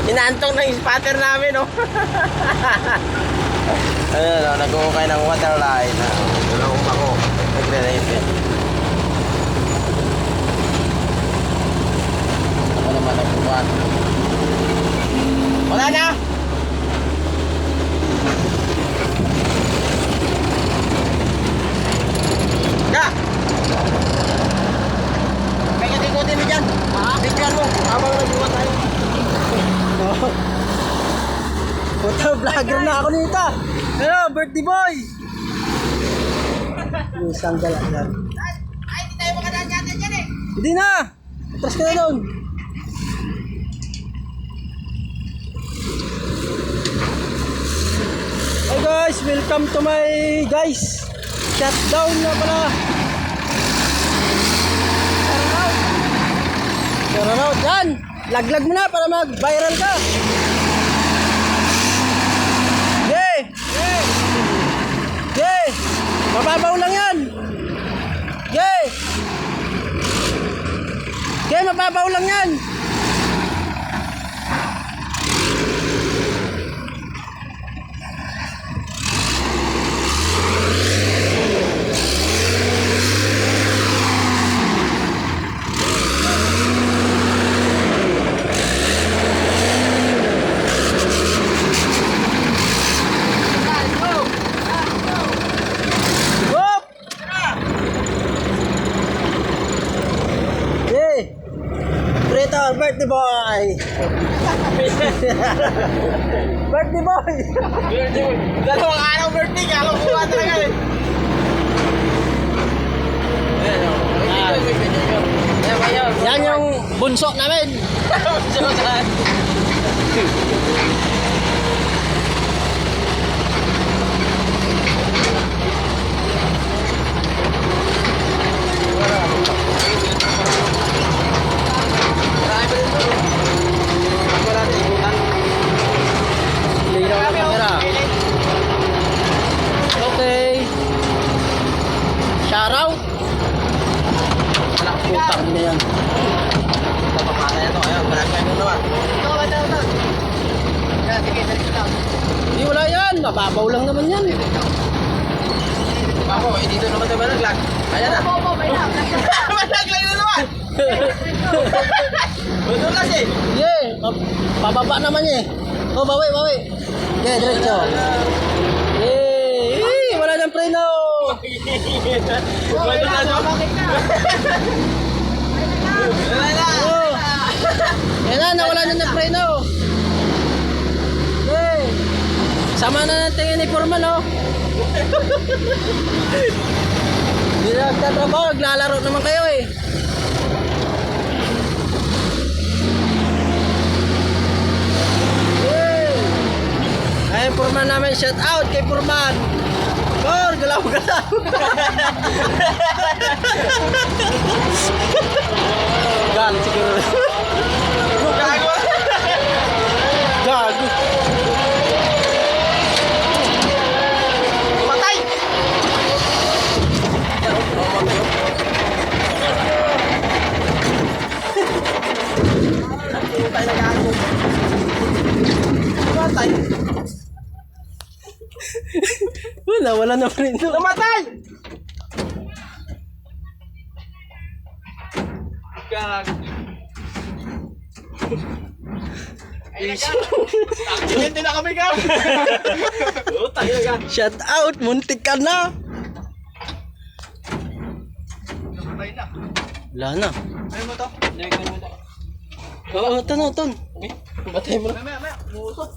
Inaantong ng spotter namin, no? Ayun, no, nag-uukay ng water line. Dalawang bako. Nagre-race. Ako naman nagbuwan. Wala na! Ka! Kaya ikutin mo dyan. Bigyan mo. Habang nagbuwan tayo. Puta, vlogger na ako nito. Hello, birthday boy. Yung sandal yan. Ay, hindi tayo makadaan natin dyan eh. Hindi na. Atras ka na doon. Hey guys, welcome to my guys. Shutdown na pala. Shoutout. Yan. Laglag mo na para mag-viral ka. Yay! Mababaw lang yan! Yay! Yay! Mababaw lang yan! Birthday boy! Birthday boy! Dalawang araw birthday ka. Alam ko ba talaga eh. Yan yung bunso namin! Okay. Shout out. Putang ina yan. Papakala na to. Ayun, marami kayo naman. Hindi wala yan. Mababaw lang naman yan. Ako, eh, dito naman tayo malaglag. Ayan na. Malaglag na naman. Betul kasi. Yeah. Pababa naman eh. Oh, bawi. Okay, diretso. Yay! Wala nang preno. Wala na. Oh. Yan na, nawala na ng preno. Yay! Sama na natin yung uniforman, oh. Hindi na nagtatrabaho, naglalaro naman kayo eh. Yay! Ayun, Purman namin, shout out kay Purman. Kor, galaw-galaw. Gan, siguro. Gago. Gago. Patay. Patay na gago. Patay. Wala na rin ito. Namatay! Gago. Hindi na kami gago. Tayo na gago. Shout out, muntik ka na. Namatay na. Wala na. Ayaw mo to? Hindi ko mo to. Oo, ton. Batay mo na. Maya, musot.